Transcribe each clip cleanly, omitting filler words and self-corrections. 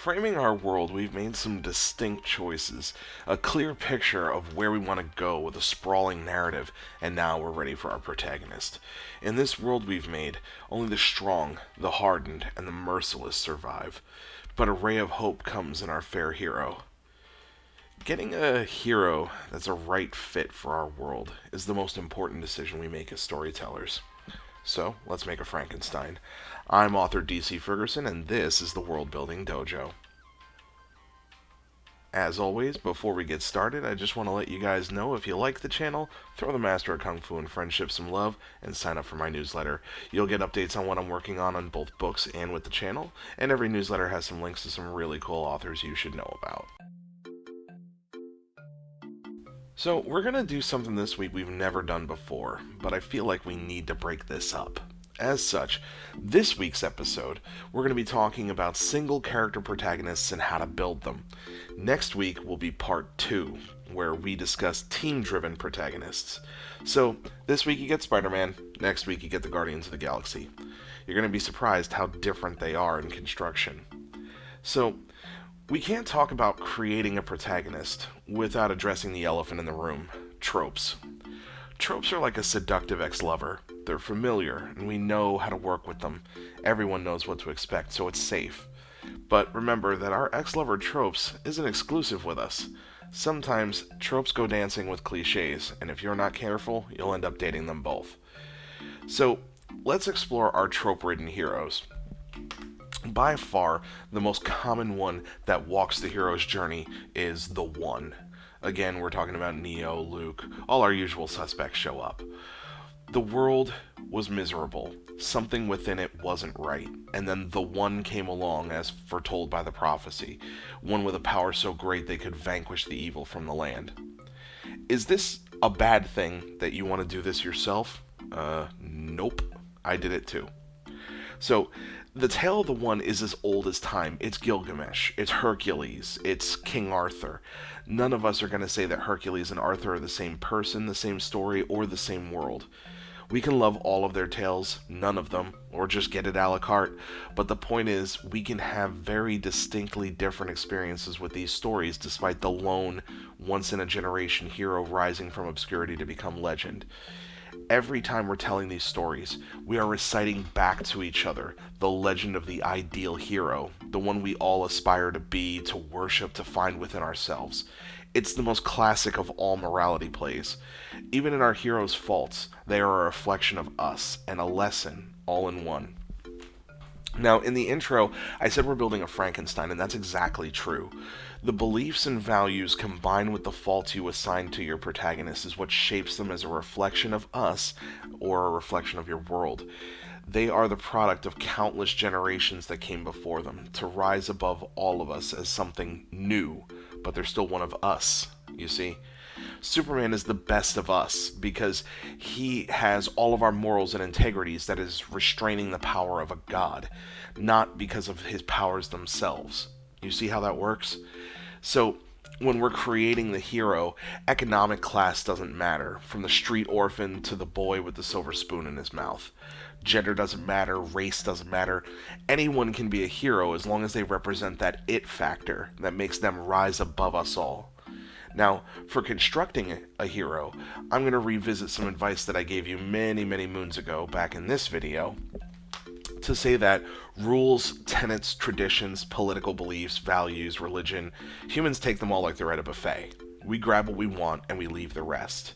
Framing our world, we've made some distinct choices, a clear picture of where we want to go with a sprawling narrative, and now we're ready for our protagonist. In this world we've made, only the strong, the hardened, and the merciless survive. But a ray of hope comes in our fair hero. Getting a hero that's a right fit for our world is the most important decision we make as storytellers. So, let's make a Frankenstein. I'm author DC Ferguson, and this is the Worldbuilding Dojo. As always, before we get started, I just want to let you guys know if you like the channel, throw the Master of Kung Fu and Friendship some love, and sign up for my newsletter. You'll get updates on what I'm working on both books and with the channel, and every newsletter has some links to some really cool authors you should know about. So, we're going to do something this week we've never done before, but I feel like we need to break this up. As such, this week's episode, we're going to be talking about single character protagonists and how to build them. Next week will be part 2, where we discuss team-driven protagonists. So, this week you get Spider-Man, next week you get the Guardians of the Galaxy. You're going to be surprised how different they are in construction. So, we can't talk about creating a protagonist without addressing the elephant in the room, tropes. Tropes are like a seductive ex-lover. They're familiar, and we know how to work with them. Everyone knows what to expect, so it's safe. But remember that our ex-lover tropes isn't exclusive with us. Sometimes, tropes go dancing with cliches, and if you're not careful, you'll end up dating them both. So, let's explore our trope-ridden heroes. By far, the most common one that walks the hero's journey is the One. Again, we're talking about Neo, Luke, all our usual suspects show up. The world was miserable. Something within it wasn't right. And then the One came along, as foretold by the prophecy. One with a power so great they could vanquish the evil from the land. Is this a bad thing that you want to do this yourself? Nope. I did it too. So, the tale of the One is as old as time. It's Gilgamesh, it's Hercules, it's King Arthur. None of us are going to say that Hercules and Arthur are the same person, the same story, or the same world. We can love all of their tales, none of them, or just get it a la carte, but the point is, we can have very distinctly different experiences with these stories despite the lone, once-in-a-generation hero rising from obscurity to become legend. Every time we're telling these stories, we are reciting back to each other the legend of the ideal hero, the one we all aspire to be, to worship, to find within ourselves. It's the most classic of all morality plays. Even in our heroes' faults, they are a reflection of us, and a lesson, all in one. Now, in the intro, I said we're building a Frankenstein, and that's exactly true. The beliefs and values combined with the faults you assign to your protagonist is what shapes them as a reflection of us, or a reflection of your world. They are the product of countless generations that came before them, to rise above all of us as something new, but they're still one of us, you see? Superman is the best of us because he has all of our morals and integrities that is restraining the power of a god, not because of his powers themselves. You see how that works? So, when we're creating the hero, economic class doesn't matter, from the street orphan to the boy with the silver spoon in his mouth. Gender doesn't matter, race doesn't matter. Anyone can be a hero as long as they represent that it factor that makes them rise above us all. Now, for constructing a hero, I'm going to revisit some advice that I gave you many, many moons ago back in this video, to say that rules, tenets, traditions, political beliefs, values, religion, humans take them all like they're at a buffet. We grab what we want and we leave the rest.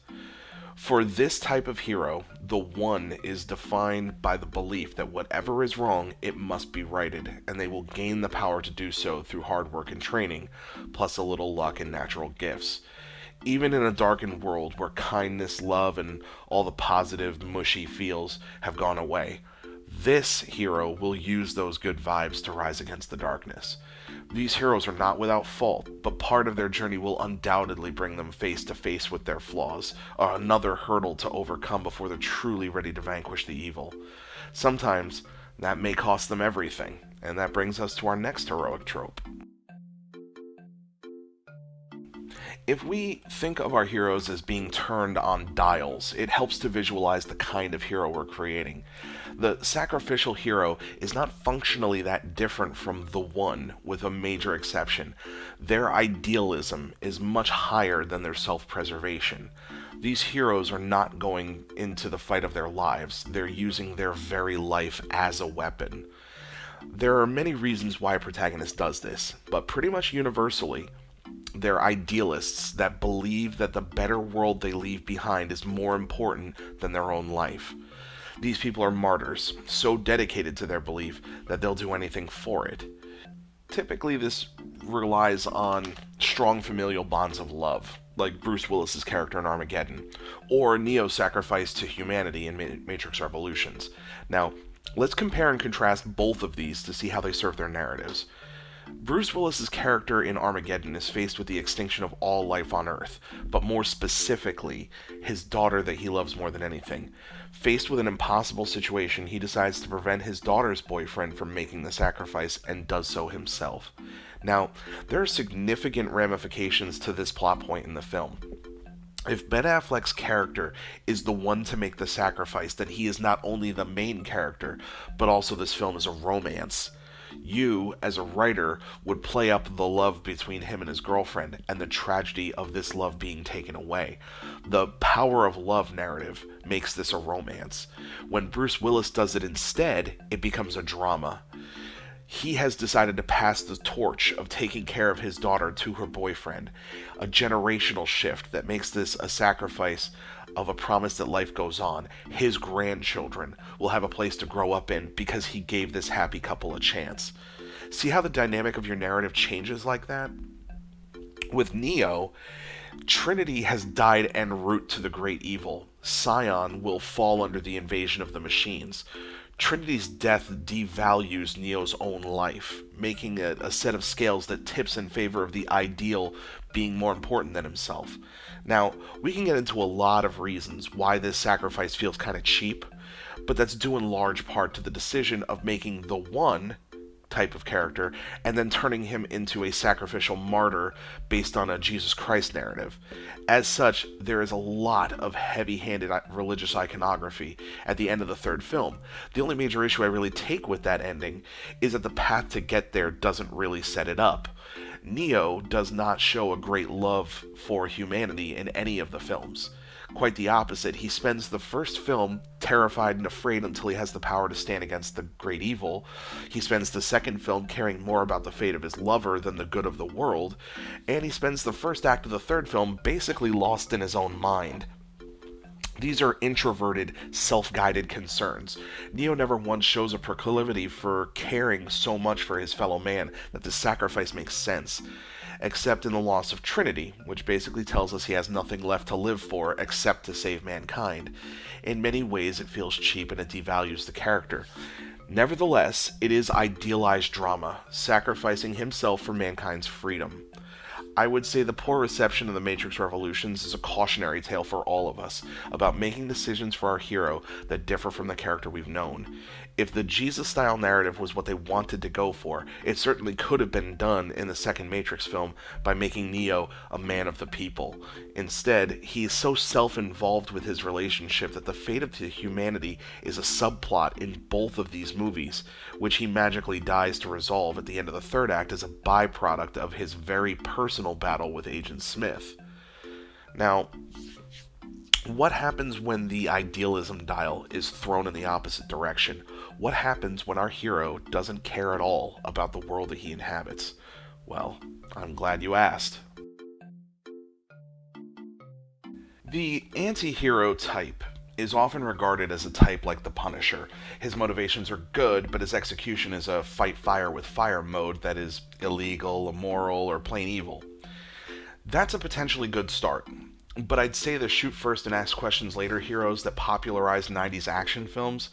For this type of hero, the One is defined by the belief that whatever is wrong, it must be righted, and they will gain the power to do so through hard work and training, plus a little luck and natural gifts. Even in a darkened world where kindness, love, and all the positive, mushy feels have gone away, this hero will use those good vibes to rise against the darkness. These heroes are not without fault, but part of their journey will undoubtedly bring them face to face with their flaws, or another hurdle to overcome before they're truly ready to vanquish the evil. Sometimes, that may cost them everything, and that brings us to our next heroic trope. If we think of our heroes as being turned on dials, it helps to visualize the kind of hero we're creating. The sacrificial hero is not functionally that different from the one, with a major exception. Their idealism is much higher than their self-preservation. These heroes are not going into the fight of their lives, they're using their very life as a weapon. There are many reasons why a protagonist does this, but pretty much universally, they're idealists that believe that the better world they leave behind is more important than their own life. These people are martyrs, so dedicated to their belief that they'll do anything for it. Typically, this relies on strong familial bonds of love, like Bruce Willis's character in Armageddon, or Neo's sacrifice to humanity in Matrix Revolutions. Now, let's compare and contrast both of these to see how they serve their narratives. Bruce Willis's character in Armageddon is faced with the extinction of all life on Earth, but more specifically, his daughter that he loves more than anything. Faced with an impossible situation, he decides to prevent his daughter's boyfriend from making the sacrifice and does so himself. Now, there are significant ramifications to this plot point in the film. If Ben Affleck's character is the one to make the sacrifice, then he is not only the main character, but also this film is a romance. You, as a writer, would play up the love between him and his girlfriend and the tragedy of this love being taken away. The power of love narrative makes this a romance. When Bruce Willis does it instead, it becomes a drama. He has decided to pass the torch of taking care of his daughter to her boyfriend, a generational shift that makes this a sacrifice of a promise that life goes on. His grandchildren will have a place to grow up in because he gave this happy couple a chance. See how the dynamic of your narrative changes like that? With Neo, Trinity has died en route to the great evil. Sion will fall under the invasion of the machines. Trinity's death devalues Neo's own life, making it a set of scales that tips in favor of the ideal being more important than himself. Now, we can get into a lot of reasons why this sacrifice feels kind of cheap, but that's due in large part to the decision of making the one type of character and then turning him into a sacrificial martyr based on a Jesus Christ narrative. As such, there is a lot of heavy-handed religious iconography at the end of the third film. The only major issue I really take with that ending is that the path to get there doesn't really set it up. Neo does not show a great love for humanity in any of the films. Quite the opposite. He spends the first film terrified and afraid until he has the power to stand against the great evil. He spends the second film caring more about the fate of his lover than the good of the world. And he spends the first act of the third film basically lost in his own mind. These are introverted, self-guided concerns. Neo never once shows a proclivity for caring so much for his fellow man that the sacrifice makes sense, except in the loss of Trinity, which basically tells us he has nothing left to live for except to save mankind. In many ways, it feels cheap and it devalues the character. Nevertheless, it is idealized drama, sacrificing himself for mankind's freedom. I would say the poor reception of The Matrix Revolutions is a cautionary tale for all of us about making decisions for our hero that differ from the character we've known. If the Jesus-style narrative was what they wanted to go for, it certainly could have been done in the second Matrix film by making Neo a man of the people. Instead, he is so self-involved with his relationship that the fate of humanity is a subplot in both of these movies, which he magically dies to resolve at the end of the third act as a byproduct of his very personal battle with Agent Smith. Now, what happens when the idealism dial is thrown in the opposite direction? What happens when our hero doesn't care at all about the world that he inhabits? Well, I'm glad you asked. The anti-hero type is often regarded as a type like the Punisher. His motivations are good, but his execution is a fight fire with fire mode that is illegal, immoral, or plain evil. That's a potentially good start, but I'd say the shoot first and ask questions later heroes that popularized 90s action films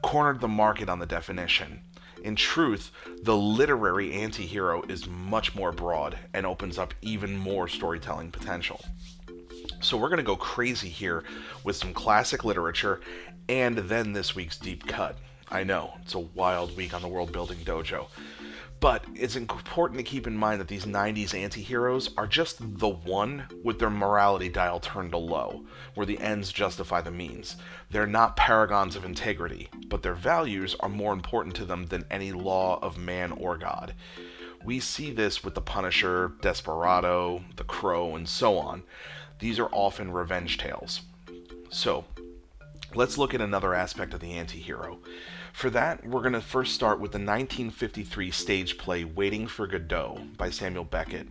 cornered the market on the definition. In truth, the literary anti-hero is much more broad and opens up even more storytelling potential. So we're going to go crazy here with some classic literature and then this week's deep cut. I know, it's a wild week on the Worldbuilding Dojo. But it's important to keep in mind that these 90s anti-heroes are just the one with their morality dial turned to low, where the ends justify the means. They're not paragons of integrity, but their values are more important to them than any law of man or God. We see this with the Punisher, Desperado, the Crow, and so on. These are often revenge tales. So, let's look at another aspect of the anti-hero. For that, we're going to first start with the 1953 stage play Waiting for Godot by Samuel Beckett.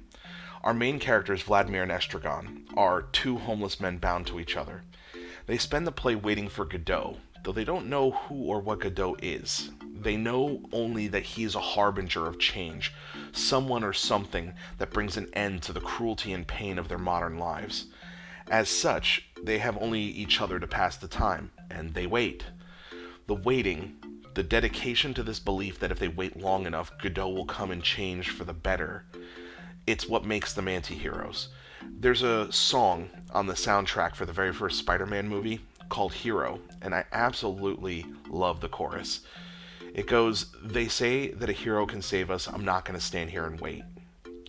Our main characters, Vladimir and Estragon, are two homeless men bound to each other. They spend the play waiting for Godot, though they don't know who or what Godot is. They know only that he is a harbinger of change, someone or something that brings an end to the cruelty and pain of their modern lives. As such, they have only each other to pass the time, and they wait. The waiting, the dedication to this belief that if they wait long enough, Godot will come and change for the better. It's what makes them anti-heroes. There's a song on the soundtrack for the very first Spider-Man movie called Hero, and I absolutely love the chorus. It goes, "They say that a hero can save us, I'm not going to stand here and wait."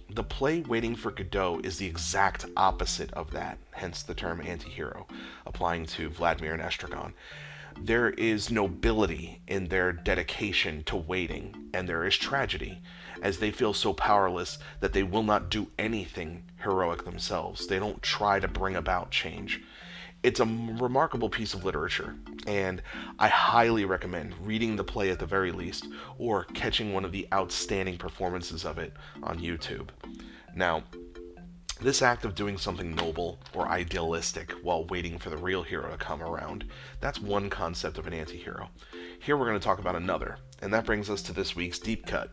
The play Waiting for Godot is the exact opposite of that, hence the term anti-hero, applying to Vladimir and Estragon. There is nobility in their dedication to waiting, and there is tragedy, as they feel so powerless that they will not do anything heroic themselves. They don't try to bring about change. It's a remarkable piece of literature, and I highly recommend reading the play at the very least, or catching one of the outstanding performances of it on YouTube. Now, this act of doing something noble or idealistic while waiting for the real hero to come around, that's one concept of an anti-hero. Here we're going to talk about another, and that brings us to this week's Deep Cut,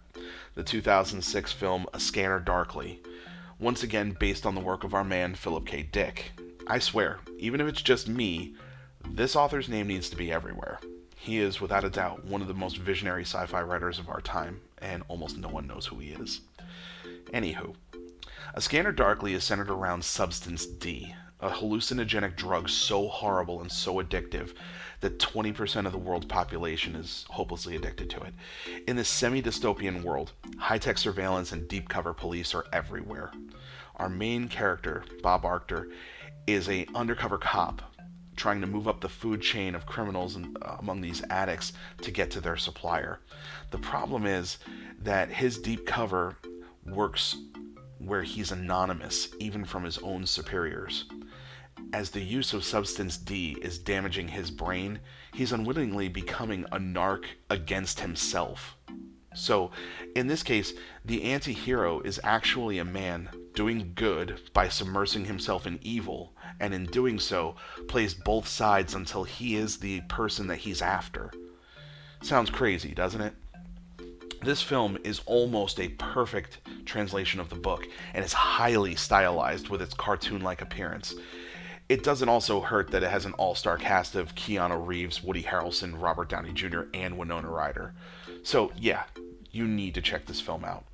the 2006 film A Scanner Darkly, once again based on the work of our man Philip K. Dick. I swear, even if it's just me, this author's name needs to be everywhere. He is, without a doubt, one of the most visionary sci-fi writers of our time, and almost no one knows who he is. Anywho, A Scanner Darkly is centered around Substance D, a hallucinogenic drug so horrible and so addictive that 20% of the world's population is hopelessly addicted to it. In this semi-dystopian world, high-tech surveillance and deep cover police are everywhere. Our main character, Bob Arctor, is a undercover cop trying to move up the food chain of criminals among these addicts to get to their supplier. The problem is that his deep cover works where he's anonymous, even from his own superiors. As the use of Substance D is damaging his brain, he's unwittingly becoming a narc against himself. So, in this case, the anti-hero is actually a man doing good by submersing himself in evil, and in doing so, plays both sides until he is the person that he's after. Sounds crazy, doesn't it? This film is almost a perfect translation of the book, and is highly stylized with its cartoon-like appearance. It doesn't also hurt that it has an all-star cast of Keanu Reeves, Woody Harrelson, Robert Downey Jr., and Winona Ryder. So, yeah, you need to check this film out.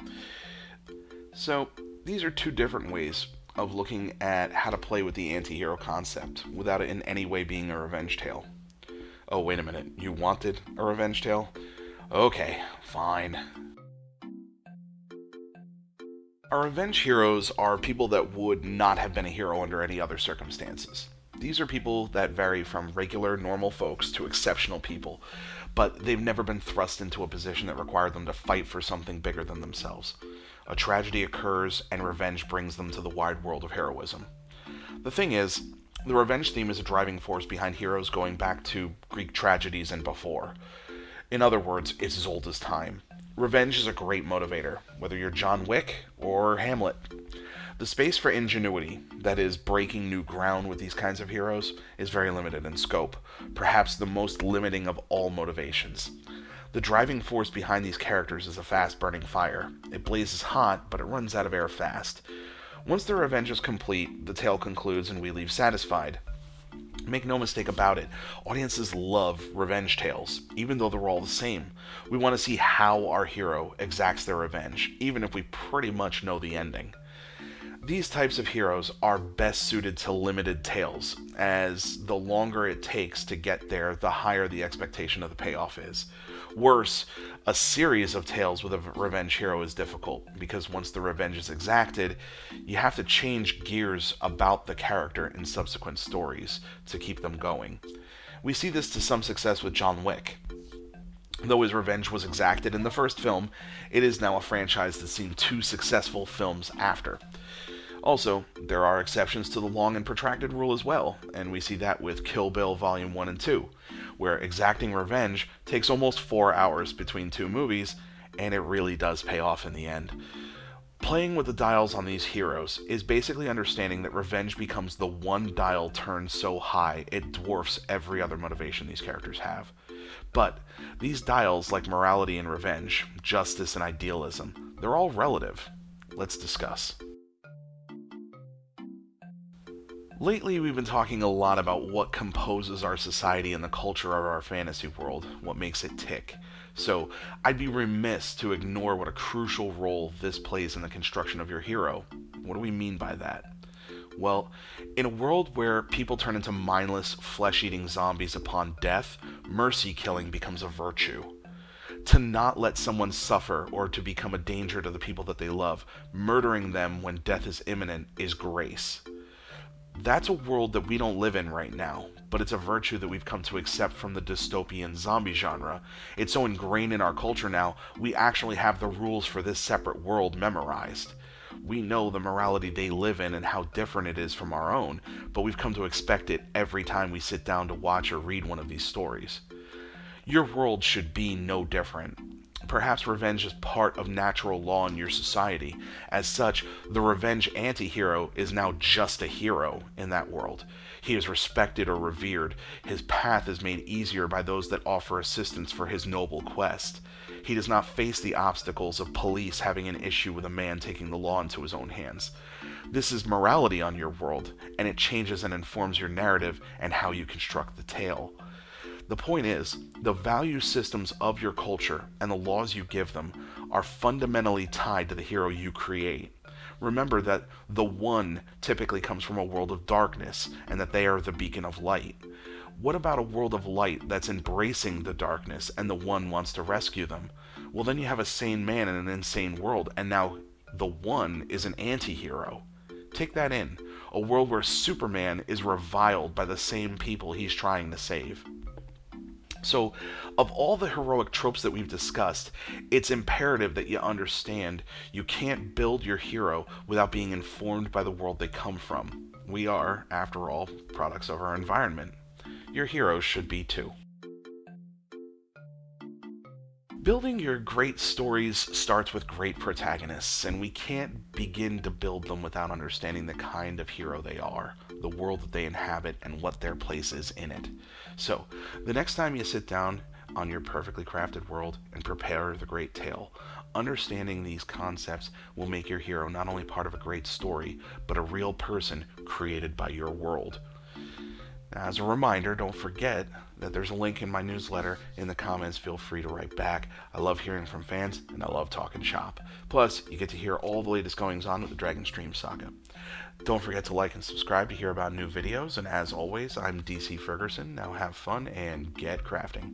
So, these are two different ways of looking at how to play with the anti-hero concept without it in any way being a revenge tale. Oh, wait a minute. You wanted a revenge tale? Okay, fine. Our revenge heroes are people that would not have been a hero under any other circumstances. These are people that vary from regular, normal folks to exceptional people, but they've never been thrust into a position that required them to fight for something bigger than themselves. A tragedy occurs, and revenge brings them to the wide world of heroism. The thing is, the revenge theme is a driving force behind heroes going back to Greek tragedies and before. In other words, it's as old as time. Revenge is a great motivator, whether you're John Wick or Hamlet. The space for ingenuity, that is, breaking new ground with these kinds of heroes, is very limited in scope, perhaps the most limiting of all motivations. The driving force behind these characters is a fast-burning fire. It blazes hot, but it runs out of air fast. Once the revenge is complete, the tale concludes and we leave satisfied. Make no mistake about it, audiences love revenge tales, even though they're all the same. We want to see how our hero exacts their revenge, even if we pretty much know the ending. These types of heroes are best suited to limited tales, as the longer it takes to get there, the higher the expectation of the payoff is. Worse, a series of tales with a revenge hero is difficult, because once the revenge is exacted, you have to change gears about the character in subsequent stories to keep them going. We see this to some success with John Wick. Though his revenge was exacted in the first film, it is now a franchise that's seen two successful films after. Also, there are exceptions to the long and protracted rule as well, and we see that with Kill Bill Volume 1 and 2, where exacting revenge takes almost 4 hours between two movies, and it really does pay off in the end. Playing with the dials on these heroes is basically understanding that revenge becomes the one dial turned so high it dwarfs every other motivation these characters have. But these dials, like morality and revenge, justice and idealism, they're all relative. Let's discuss. Lately, we've been talking a lot about what composes our society and the culture of our fantasy world, what makes it tick. So, I'd be remiss to ignore what a crucial role this plays in the construction of your hero. What do we mean by that? Well, in a world where people turn into mindless, flesh-eating zombies upon death, mercy killing becomes a virtue. To not let someone suffer or to become a danger to the people that they love, murdering them when death is imminent, is grace. That's a world that we don't live in right now, but it's a virtue that we've come to accept from the dystopian zombie genre. It's so ingrained in our culture now, we actually have the rules for this separate world memorized. We know the morality they live in and how different it is from our own, but we've come to expect it every time we sit down to watch or read one of these stories. Your world should be no different. Perhaps revenge is part of natural law in your society. As such, the revenge anti-hero is now just a hero in that world. He is respected or revered. His path is made easier by those that offer assistance for his noble quest. He does not face the obstacles of police having an issue with a man taking the law into his own hands. This is morality on your world, and it changes and informs your narrative and how you construct the tale. The point is, the value systems of your culture and the laws you give them are fundamentally tied to the hero you create. Remember that the One typically comes from a world of darkness, and that they are the beacon of light. What about a world of light that's embracing the darkness and the One wants to rescue them? Well, then you have a sane man in an insane world, and now the One is an anti-hero. Take that in. A world where Superman is reviled by the same people he's trying to save. So, of all the heroic tropes that we've discussed, it's imperative that you understand you can't build your hero without being informed by the world they come from. We are, after all, products of our environment. Your heroes should be too. Building your great stories starts with great protagonists, and we can't begin to build them without understanding the kind of hero they are, the world that they inhabit, and what their place is in it. So, the next time you sit down on your perfectly crafted world and prepare the great tale, understanding these concepts will make your hero not only part of a great story, but a real person created by your world. As a reminder, don't forget that there's a link in my newsletter in the comments. Feel free to write back. I love hearing from fans, and I love talking shop. Plus, you get to hear all the latest goings on with the Dragon Stream saga. Don't forget to like and subscribe to hear about new videos, and as always, I'm DC Ferguson. Now have fun and get crafting.